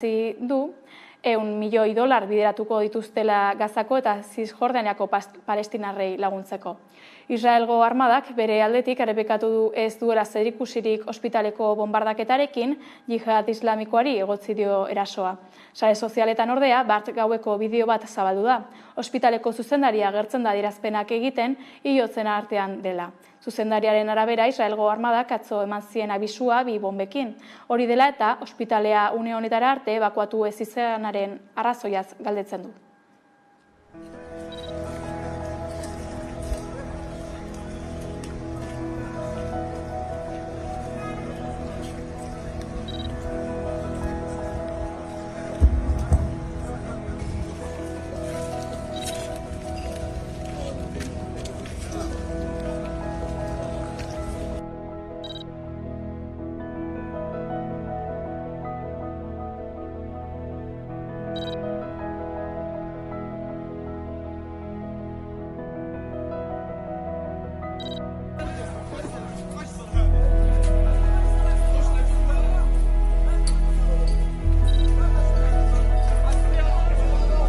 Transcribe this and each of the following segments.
du, $1.000.000 bideratuko dituztela Gazako eta Zisjordaniako palestinarrei laguntzeko. Israelgo armadak bere aldetik errepikatu du ez duela zerikusirik ospitaleko bombardaketarekin jihad islamikoari egotzi dio erasoa. Sare sozialetan ordea, bart gaueko bideo bat zabaldu da. Ospitaleko zuzendaria agertzen da adierazpenak egiten hilotzen artean dela. Zuzendariaren arabera, Israelgo armadak atzo eman zien abisua 2 bombekin. Hori dela eta ospitalea une honetara arte ebakuatu ez izanaren arrazoiaz galdetzen du.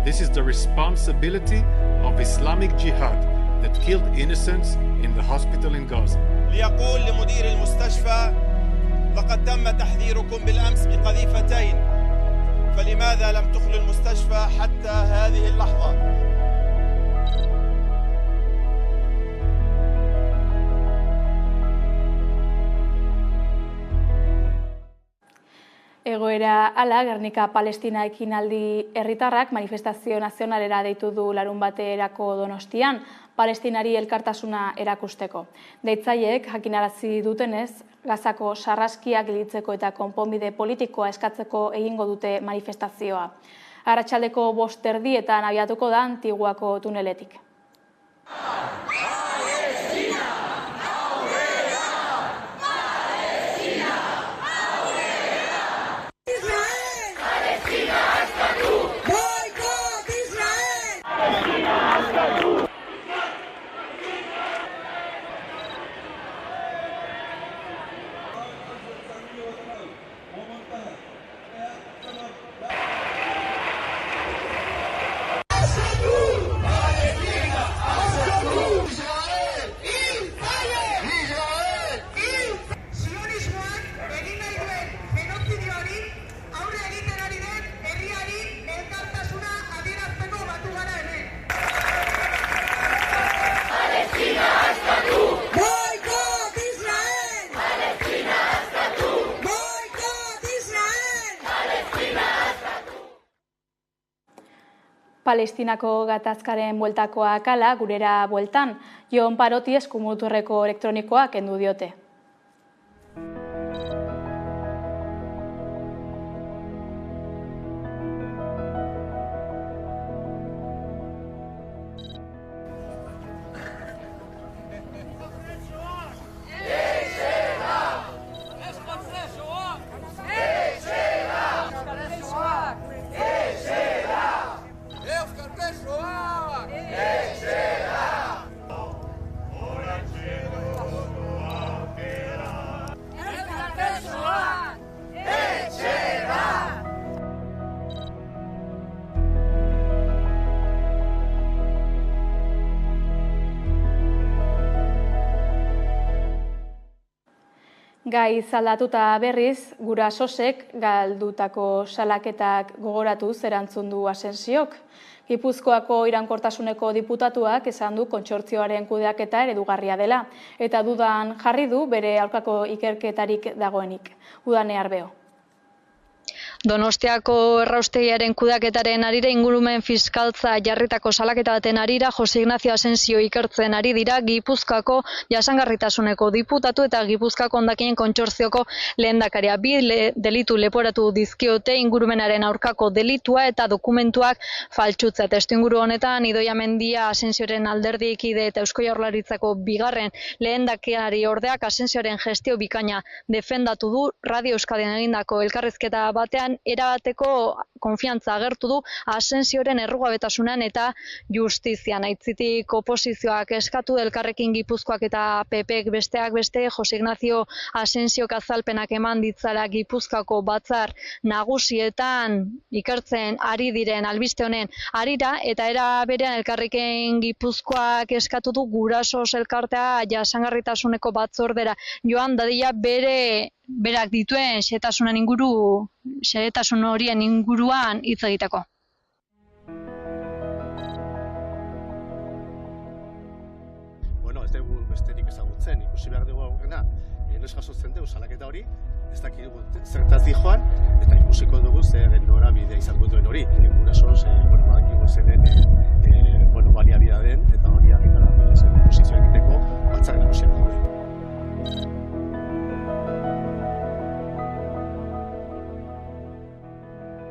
This is the responsibility of Islamic Jihad that killed innocents in the hospital in Gaza. ليقول لمدير المستشفى لقد تم تحذيركم بالأمس بقذيفتين فلماذا لم تخلوا المستشفى حتى هذه اللحظة؟ Egoera hala, Gernika Palestina ekinaldi herritarrak manifestazio nazionalera deitu du larunbaterako Donostian, Palestinari elkartasuna erakusteko. Deitzaileek jakinarazi dutenez, Gazako sarraskiak gelditzeko eta konponbide politikoa eskatzeko egingo dute manifestazioa. Arratsaldeko 5:30 abiatuko da Antiguako tuneletik. Palestinako gatazkaren bueltakoak ala gurera bueltan, Jon Paroti eskumuturreko elektronikoa kendu diote. Gai zaldatuta berriz, gurasosek galdutako salaketak gogoratuz erantzun du Asensiok. Gipuzkoako iraunkortasuneko diputatuak esan du kontsortzioaren kudeaketa eredugarria dela, eta dudan jarri du bere aurkako ikerketarik dagoenik. Udane Arbeo. Donostiako erraustegiaren kudeaketaren arira ingurumen fiskaltza jarritako salaketa baten arira Jose Ignacio Asensio ikertzen ari dira Gipuzkoako jasangarritasuneko diputatu eta Gipuzkoako hondakinen kontsortzioko lehendakaria. Bi delitu leporatu dizkiote ingurumenaren aurkako delitua eta dokumentuak faltsutza. Testuinguru honetan Idoia Mendia Asensioren alderdiekide eta Eusko Jaurlaritzako bigarren lehendakari ordeak Asensioren gestio bikaina defendatu du Radio Euskadin egindako elkarrizketa batean artean erabateko konfiantza agertu du Asensioren errugabetasunan eta justizian. Aitzitik oposizioak eskatu Elkarrekin Gipuzkoak eta PPek besteak beste Jose Ignacio Asensiok azalpenak eman ditzala Gipuzkoako batzar nagusietan ikertzen ari diren albiste honen harira, eta era berean Elkarrekin Gipuzkoak eskatu du Gurasos elkartea jasangarritasuneko batzordera joan dadila berak dituen xehetasun horien inguruan hitz egiteko. Bueno, ez dugu besterik ezagutzen, ikusi behar dugu aurrena, noiz jasotzen dugu salaketa hori, ez dakigu zertaz dijoan, eta ikusiko dugu zer norabidea izango duen hori. Gurasos, badakigu zeren baliabidearen eta hori argitara zen posizioa egiteko batzar nagusiak daude.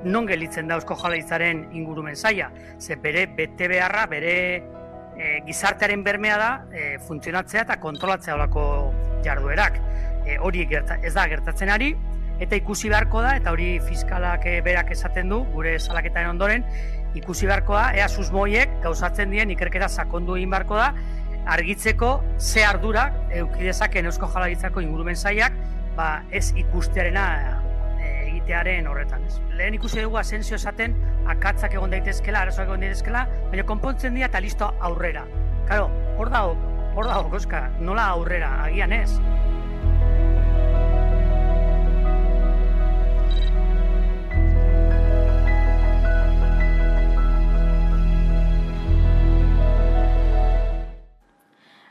Non gelditzen da Eusko Jaurlaritzaren ingurumen saila, ze bere betebeharra, bere gizartearen bermea da funtzionatzea eta kontrolatzea olako jarduerak. Hori ez da gertatzen ari, eta ikusi beharko da, eta hori fiskalak berak esaten du, gure salaketaren ondoren, ikusi beharko da, ea susmoiek gauzatzen dien ikerketa sakondu egin beharko da, argitzeko ze ardurak eukidezaken Eusko Jaurlaritzako ingurumen sailak, ez ikustearena egitearen horretan. Lehen ikusi dugu Asensio esaten akatzak egon daitezkela, arazoak egon daitezkela, baina konpontzen dira eta listo aurrera. Karo, hor dago, koska, nola aurrera, agian ez.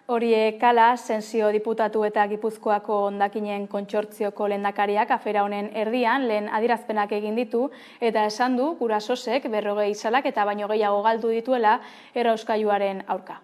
Horiek kala, Asensio diputatu eta Gipuzkoako hondakinen kontsortzioko lehendakariak afera honen erdian lehen adierazpenak egin ditu eta esan du Gurasosek 40 salaketa baino gehiago galdu dituela errauskailuaren aurka.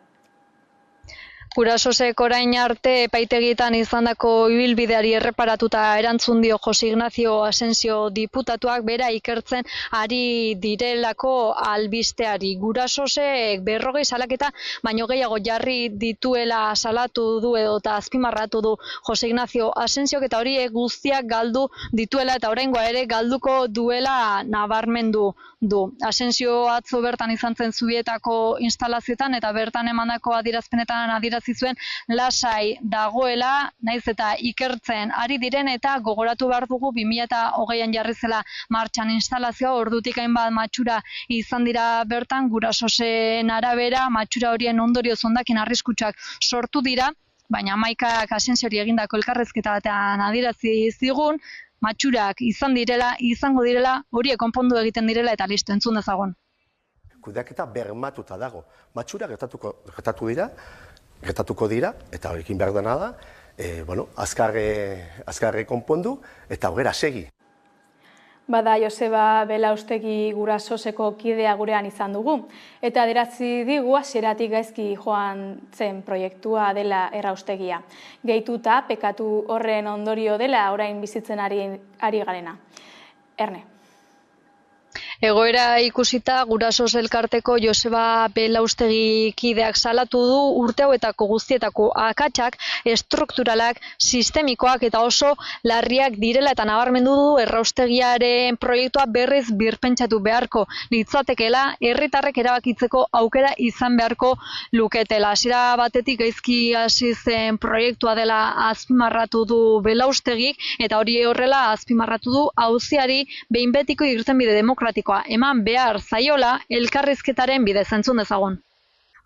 Gurasosek orain arte epaitegietan izandako ibilbideari erreparatuta erantzun dio Jose Ignacio Asensio diputatuak bera ikertzen ari direlako albisteari. Gurasosek 40 salaketa baino gehiago jarri dituela salatu du edo eta azpimarratu du Jose Ignacio Asensiok, eta horiek guztiak galdu dituela eta oraingoa ere galduko duela nabarmendu du. Asensio atzo bertan izan zen Zubietako instalazioetan eta bertan emandako adierazpenetan adierazi zuen lasai dagoela, naiz eta ikertzen ari diren, eta gogoratu behar dugu 2020an jarri zela martxan instalazioa, ordutik hainbat matxura izan dira bertan. Gurasosen arabera matxura horien ondorioz hondakin arriskutsuak sortu dira, baina Maikak Asensiori egindako elkarrizketa batean adierazi zigun matxurak izango direla, horiek konpondu egiten direla eta listo, entzun dezagun. Kudeaketa bermatuta dago. Matxura gertatuko dira, eta horrekin behar dena da, azkarre konpondu eta aurrera segi. Bada Joseba Belaustegi Gurasoseko kidea gurean izan dugu, eta adierazi digu hasieratik gaizki joan zen proiektua dela erraustegia. Gehituta pekatu horren ondorio dela orain bizitzen ari garena. Erne. Egoera ikusita Gurasos elkarteko Joseba Belaustegi kideak salatu du urte hauetako guztietako akatsak estrukturalak, sistemikoak eta oso larriak direla, eta nabarmendu du erraustegiaren proiektua berriz birpentsatu beharko litzatekeela, herritarrek erabakitzeko aukera izan beharko luketela. Hasiera batetik gaizki hasi zen proiektua dela azpimarratu du Belaustegik, eta hori horrela azpimarratu du auziari behin betiko irtenbide demokratikoa eman behar zaiola elkarrizketaren bidez, entzun dezagun.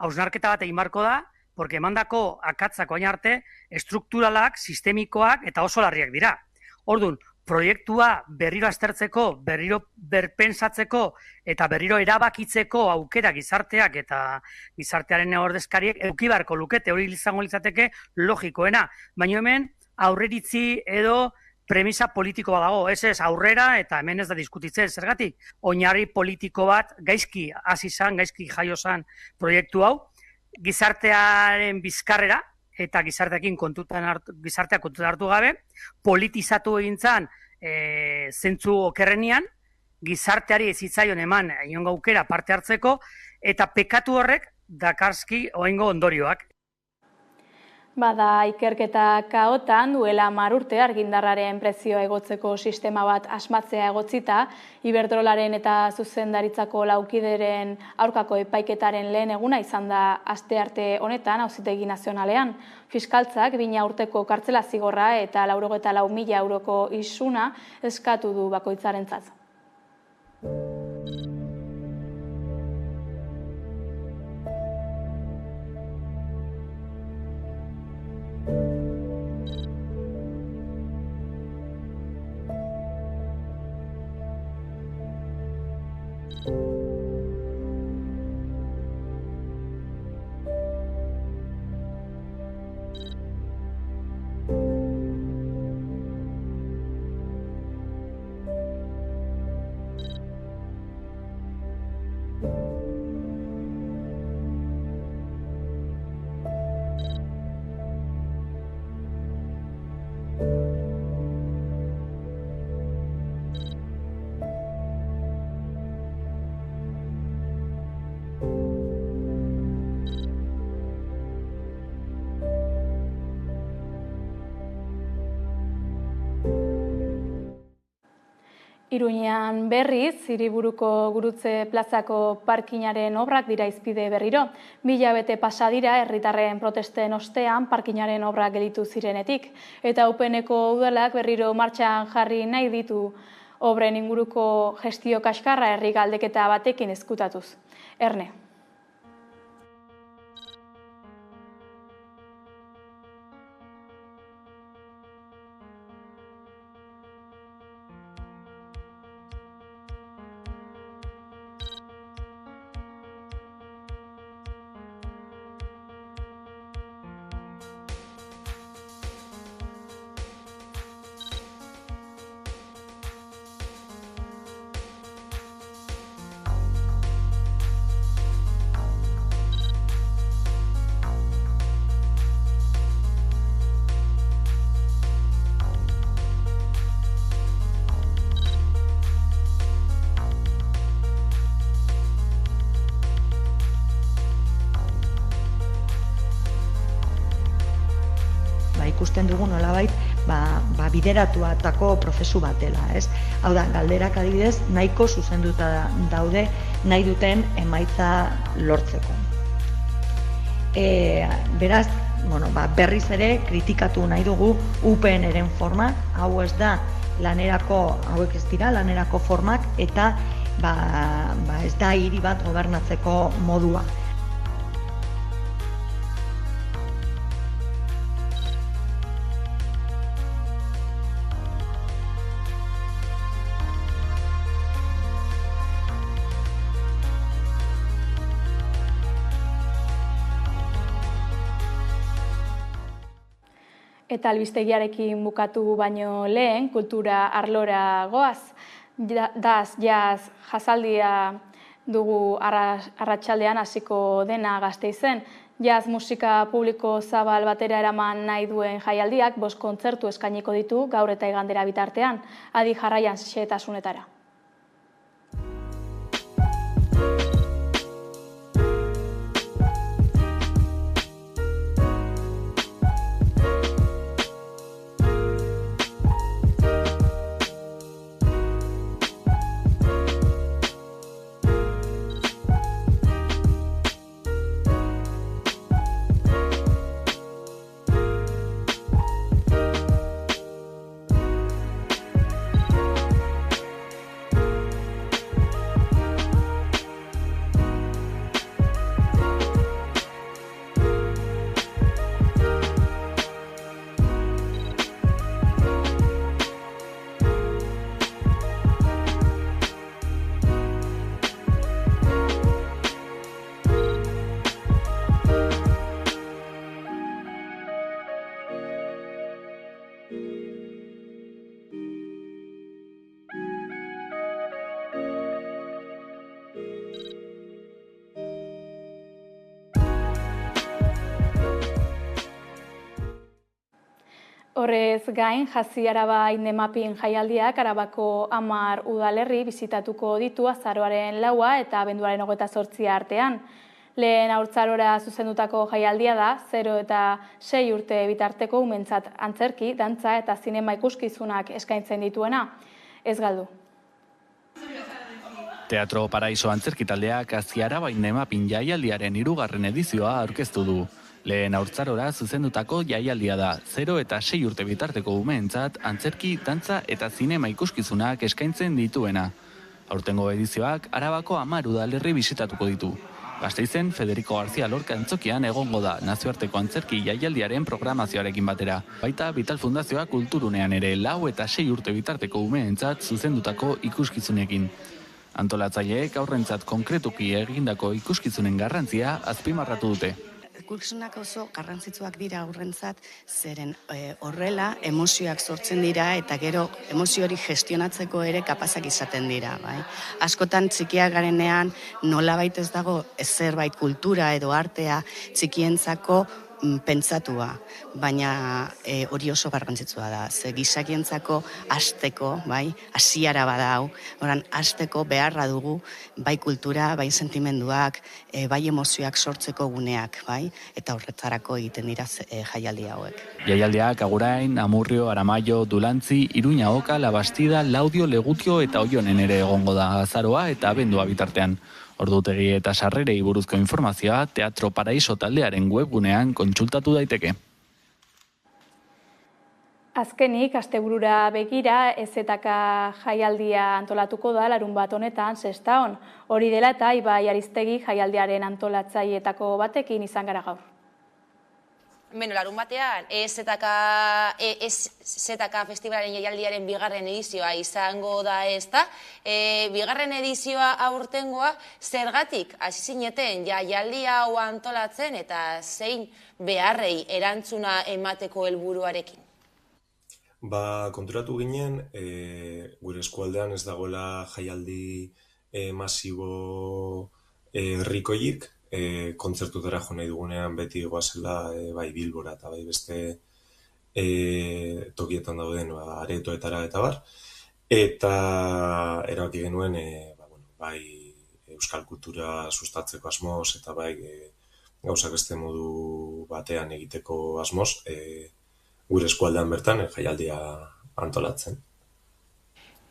Hausnarketa bat egin beharko da, porque emandako akatzak orain arte estrukturalak, sistemikoak eta oso larriak dira. Orduan, proiektua berriro aztertzeko, berriro berpentsatzeko eta berriro erabakitzeko aukera gizarteak eta gizartearen ordezkariek eduki beharko lukete, hori izango litzateke logikoena. Baina hemen aurreritzi edo premisa politiko bat dago, ez aurrera eta hemen ez da diskutitzen, zergatik oinarri politiko bat gaizki hasi izan, gaizki jaio zan proiektu hau, gizartearen bizkarrera eta gizarteakin gizartea kontutan hartu gabe, politizatu egin zan zentzu okerrenian, gizarteari ez zitzaion eman inongo aukera parte hartzeko, eta pekatu horrek dakarski oraingo ondorioak. Bada ikerketa kaotan duela 10 urte argindarraren prezioa egotzeko sistema bat asmatzea egotzita, Iberdrolaren eta zuzendaritzako laukideren aurkako epaiketaren lehen eguna izan da astearte honetan Auzitegi Nazionalean. Fiskaltzak 2 urteko kartzela zigorra eta 94.000 euroko isuna eskatu du bakoitzarentzat. Iruñean berriz, hiriburuko Gurutze plazako parkinaren obrak dira izpide berriro. 2 hilabete pasa dira herritarren protesten ostean parkinaren obrak gelditu zirenetik. Eta UPNeko udalak berriro martxan jarri nahi ditu obren inguruko gestio kaskarra herri galdeketa batekin ezkutatuz. Erne. Ikusten dugu nolabait bideratuatako prozesu bat dela, ez? Hau da, galderak adibidez nahiko zuzenduta daude nahi duten emaitza lortzeko. Beraz, berriz ere kritikatu nahi dugu UPNren forma, hauek ez dira lanerako formak eta ez da hiri bat gobernatzeko modua. Eta albistegiarekin bukatu baino lehen, kultura arlora goaz. Daz jazz jazaldia dugu arratsaldean hasiko dena Gasteizen. Jazz musika publiko zabal batera eraman nahi duen jaialdiak 5 kontzertu eskainiko ditu gaur eta igandera bitartean. Adi jarraian xehetasunetara. Horrez gain, Jazi Araba Indemapin jaialdiak Arabako 10 udalerri bizitatuko ditu azaroaren 4 eta abenduaren 28 artean. Lehen haurtzarora zuzendutako jaialdia da, 0 eta 6 urte bitarteko umentzat antzerki, dantza eta zinema ikuskizunak eskaintzen dituena. Ez galdu. Teatro Paraiso antzerkitaldeak Aziara Bainema-Pin jaialdiaren 3. edizioa aurkeztu du. Lehen haurtzarora zuzendutako jaialdia da, 0 eta 6 urte bitarteko umeentzat antzerki, dantza eta zinema ikuskizunak eskaintzen dituena. Aurtengo edizioak Arabako 10 udalerri bisitatuko ditu. Gasteizen Federico García Lorca antzokian egongo da nazioarteko antzerki jaialdiaren programazioarekin batera. Baita Vital Fundazioa kulturunean ere 4 eta 6 urte bitarteko umeentzat zuzendutako ikuskizunekin. Antolatzaileek aurrentzat konkretuki egindako ikuskizunen garrantzia azpimarratu dute. Ikuskizunak oso garrantzitsuak dira aurrentzat, zeren horrela emozioak sortzen dira eta gero emozio hori gestionatzeko ere kapazak izaten dira. Bai? Askotan txikiak garenean nolabait ez dago zerbait kultura edo artea txikientzako pentsatua, baina hori oso garrantzitsua da. Ze gizakientzako hasteko, bai, hasiera badau, oran hasteko beharra dugu bai kultura, bai sentimenduak, bai emozioak sortzeko guneak, bai, eta horretarako egiten dira jaialdi hauek. Jaialdiak Agurain, Amurrio, Aramaio, Dulantzi, Iruña Oka, Labastida, Laudio, Legutio eta Oionen ere egongo da azaroa eta abendua bitartean. Ordutegi eta sarrerei buruzko informazioa Teatro Paraiso taldearen webgunean kontsultatu daiteke. Azkenik, asteburura begira, EZK jaialdia antolatuko da larunbat honetan Sestaon. Hori dela eta Ibai Aristegi jaialdiaren antolatzaileetako batekin izan gara gaur. Larun batean, EZK Festivalaren jaialdiaren 2. edizioa izango da ezta. 2. edizioa aurtengoa zergatik hasi zineten jaialdi hau antolatzen eta zein beharrei erantzuna emateko helburuarekin? Konturatu ginen, gure eskualdean ez dagoela jaialdi masibo herrikoirik, kontzertutara jo nahi dugunean beti goazela bai Bilbora eta bai beste tokietan dauden aretoetara eta bar. Eta erabaki genuen bai euskal kultura sustatzeko asmoz eta bai gauzak beste modu batean egiteko asmoz gure eskualdean bertan jaialdia antolatzen.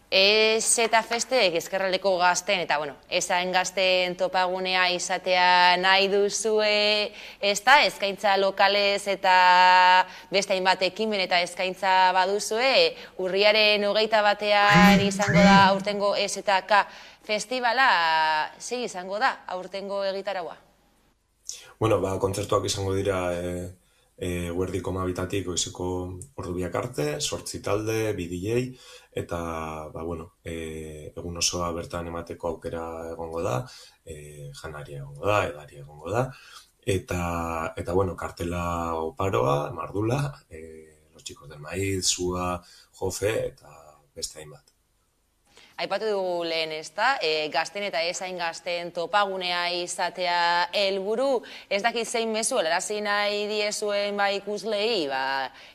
EZK Festek ezkerraldeko gazten eta ezain gazten topagunea izatea nahi duzue, ezta, eskaintza lokalez eta beste hainbat ekimen eta eskaintza baduzue, urriaren 21 izango da aurtengo EZK Festivala, zer izango da aurtengo egitaraua? Kontzertuak izango dira guerdiko 12 goizeko ordu biak arte, 8 talde, 2 DJ, eta egun osoa bertan emateko aukera egongo da, janaria egongo da, edaria egongo da, eta kartela oparoa, mardula, Los Chicos del Maíz, Sua, Jofe, eta beste hainbat. Aipatu dugu lehen ezta, gazten eta ezain gazten topagunea izatea helburu, ez dakit zein mezu helarazi nahi diezuen ikuslei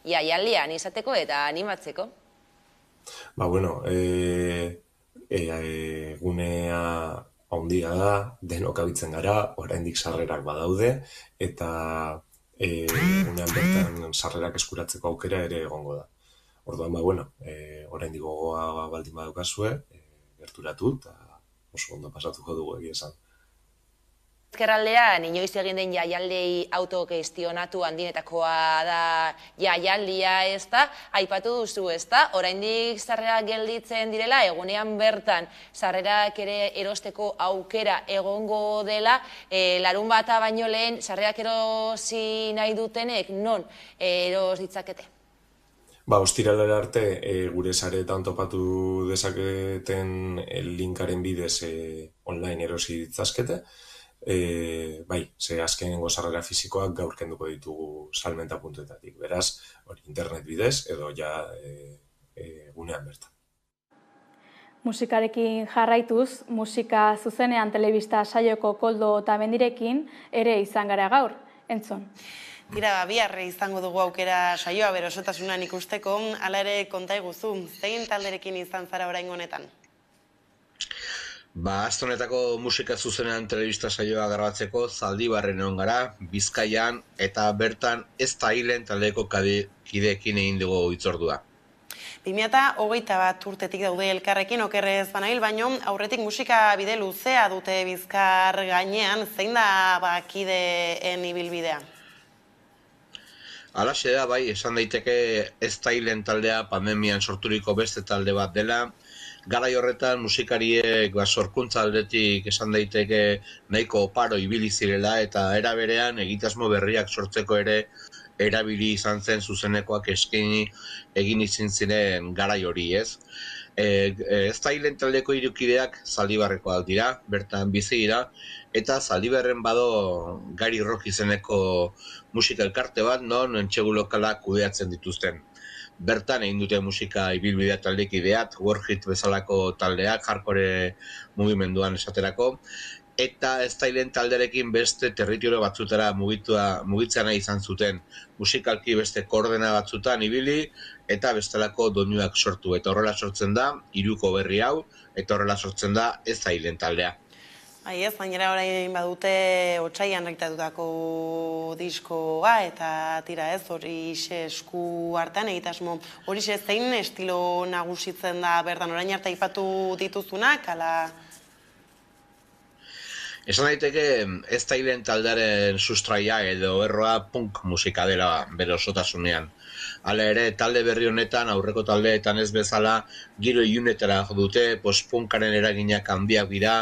jaialdian izateko eta animatzeko? Gunea handia da, denok abitzen gara, oraindik sarrerak badaude, eta gunean bertan sarrerak eskuratzeko aukera ere egongo da. Orduan, oraindik gogoa baldin badukazue, gerturatu eta oso ondo pasatuko dugu egia esan. Ezkerraldean, inoiz egin den jaialdi autogestionatu handinetakoa da jaialdia ezta, aipatu duzu ezta, oraindik sarrerak gelditzen direla, egunean bertan sarrerak ere erosteko aukera egongo dela, larunbata baino lehen sarrerak erosi nahi dutenek non eros ditzakete? Ostiralera arte gure sareetan topatu dezaketen linkaren bidez online erosi ditzazkete. Azkenengo sarrera fisikoak gaur kenduko ditugu salmenta.etatik. Beraz, internet bidez edo gunean bertan. Musikarekin jarraituz, musika zuzenean telebista saioko Koldo Otamendirekin ere izan gara gaur. Entzun. Tira, biharre izango dugu aukera saioa berosotasunan ikusteko, hala ere konta iguzu, zein talderekin izan zara oraingo honetan? Aste honetako musika zuzenean telebista saioa grabatzeko Zaldibarren egon gara, Bizkaian, eta bertan ez da hilen taldeko kideekin egin dugu hitzordua. 2021 urtetik daude elkarrekin, okerrez banabil, baino aurretik musika bide luzea dute Bizkar gainean, zein da kideen ibilbidea? Halaxe da, bai, esan daiteke ez da hilen taldea pandemian sorturiko beste talde bat dela. Garai horretan musikariek sorkuntza aldetik esan daiteke nahiko oparo ibili zirela eta era berean egitasmo berriak sortzeko ere erabili izan zen zuzenekoak eskaini egin izin ziren garai hori, ez? Ez da hilen taldeko hirukideak Zaldibarrekoak dira, bertan bizi dira, eta Zaldibarren bado Gari Rock izeneko musika elkarte bat, non entsegu lokalak kudeatzen dituzten. Bertan egin dute musika ibilbidea taldekideak, Warhit bezalako taldeak, hardcore mugimenduan esaterako, eta ez da hilen talderekin beste territorio batzutara mugitzea nahi izan zuten. Musikalki beste koordena batzutan ibili eta bestelako doinuak sortu. Eta horrela sortzen da, hiruko berri hau, eta horrela sortzen da ez da hilen taldea. Ez, bainera orain badute otsaian rektatutako diskoa eta tira ez, hori esku hartan egitasmo. Hori zein estilo nagusitzen da bertan orain arte aipatu dituzunak, ala... Esan daiteke ez da hilen taldearen sustraia edo erroa punk musika dela bere osotasunean. Hala ere, talde berri honetan, aurreko taldeetan ez bezala, giro ilunetara dute, post-punkaren eraginak handiak dira,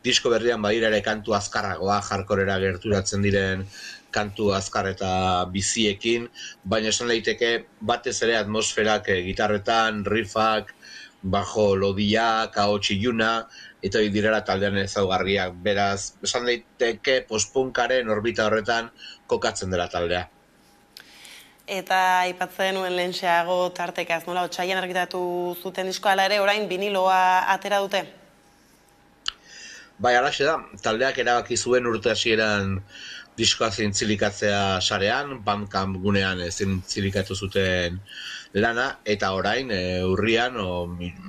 disko berrian badira ere kantu azkarragoa, hardcorera gerturatzen diren kantu azkar eta biziekin, baina esan daiteke batez ere atmosferak gitarretan, riffak, bajo lodiak, ahots iluna, eta hori direla taldean ezaugarriak. Beraz, esan daiteke post-punkaren orbita horretan kokatzen dela taldea. Eta aipatzen nuen lehentxeago tartekaz, nola, otsaian argitatu zuten diskoa, hala ere orain biniloa atera dute? Bai, halaxe da, taldeak erabaki zuen urte hasieran diskoa zintzilikatzea sarean, Bandcamp gunean zintzilikatu zuten lana, eta orain urrian,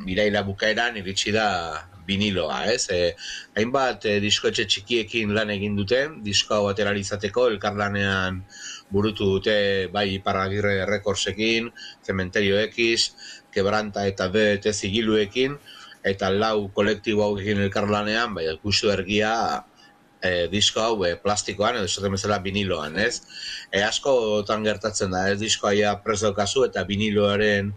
iraila bukaeran iritsi da biniloa, ez? Hainbat diskoetxe txikiekin lan egin dute, diskoa atera izateko elkarlanean burutu dute bai Iparragirre Recordsekin, Cementerio X, Quebranta eta BT Zigiluekin, eta 4 kolektibo hauekin elkarlanean, bai, ikustu ergia disko hau plastikoan, edo esaten bezala biniloan, ez? Askotan gertatzen da, ez diskoa ja prest daukazu eta biniloaren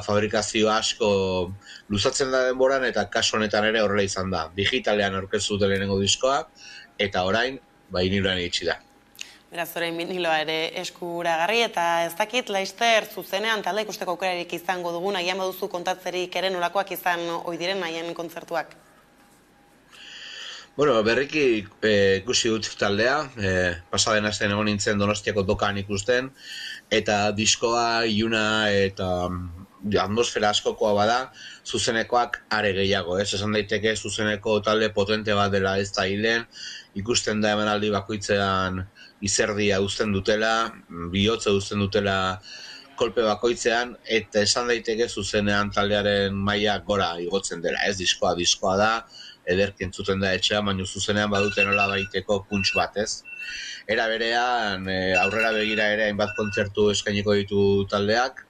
fabrikazio asko luzatzen da denboran eta kasu honetan ere horrela izan da. Digitalean aurkeztu dute lehenengo diskoa eta orain biniloan iritsi da. Beraz, orain biniloa ere eskuragarri eta ez dakit laizter zuzenean talde ikusteko aukerarik izango dugun, agian baduzu kontatzerik ere nolakoak izan ohi diren haien kontzertuak? Bueno, berriki ikusi dut taldea, pasaden astean egon nintzen Donostiako dokan ikusten, eta diskoa, iluna eta atmosfera askokoa bada, zuzenekoak are gehiago, ez? Esan daiteke zuzeneko talde potente bat dela ez da hilen, ikusten da emanaldi bakoitzean izerdia uzten dutela, bihotza uzten dutela kolpe bakoitzean, eta esan daiteke zuzenean taldearen maila gora igotzen dela, ez? Diskoa da, ederki entzuten da etxea, baina zuzenean badute nola baiteko punts bat, ez? Era berean, aurrera begira ere hainbat kontzertu eskainiko ditu taldeak,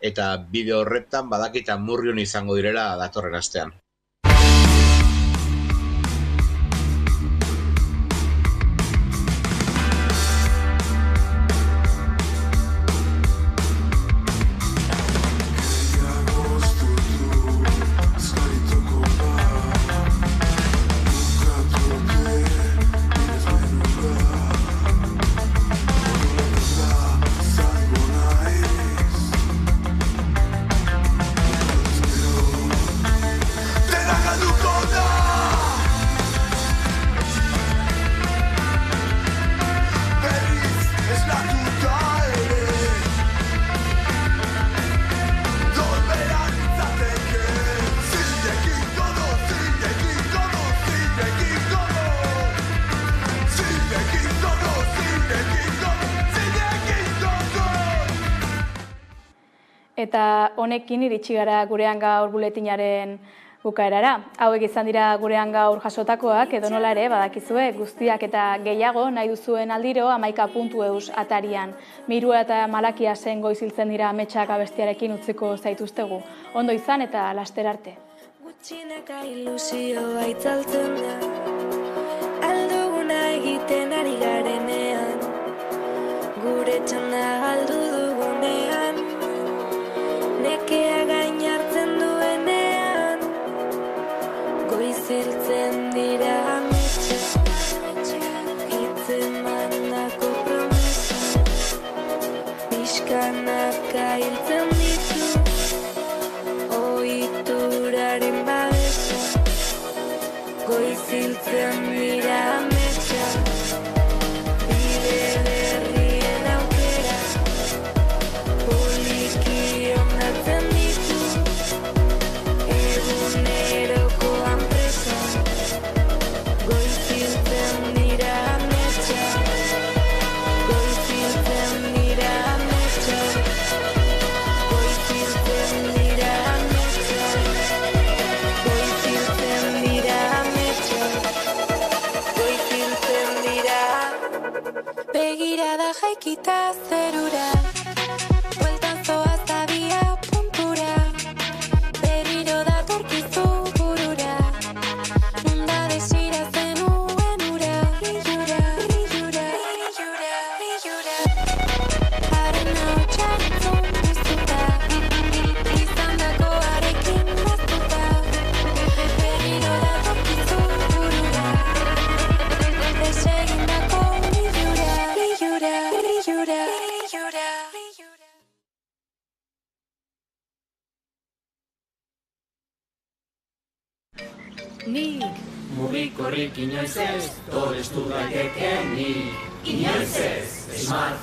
eta bideo horretan badakita Murrion izango direla datorren astean. Eta honekin iritsi gara gurean gaur buletinaren Bukaerara, hauek izan dira gurean gaur jasotakoak, edo nola ere badakizue guztiak eta gehiago nahi duzuen aldiro 11.eus atarian. Mirua eta Malakia zen goiziltzen dira ametsak abestiarekin utziko zaituztegu. Ondo izan eta laster arte. Gutxinaka ilusioa itzaltzen da, alduguna egiten ari garenean, gure txanda galdu dugunean, nekea gain hartzen duenean, goiziltzen dira ametsak, hitzemandako promesa, pixkanaka hiltzen ditu, ohituraren babesa, goiziltzen dira ametsak, bide berrien aukera, poliki ondatzen ditu, egunerokoan presa, goiziltzen dira ametsak, goiziltzen dira ametsak, goiziltzen dira ametsak, goiziltzen dira ametsak, goiziltzen dira. Begirada jaikita zerura, bueltan zoaz abia puntura, berriro datorkizu burura, nunda desira zenuen ura, ilura, ilura, ilura, ilura. Haren hautsak entzun duzuta, izandako arekin naztuta, berriro datorkizu burura, desegindako ilura, ilura, ilura, ilura. Nik mugikorrik inoiz ez, tolestu daitekenik, inoiz ez, smartphone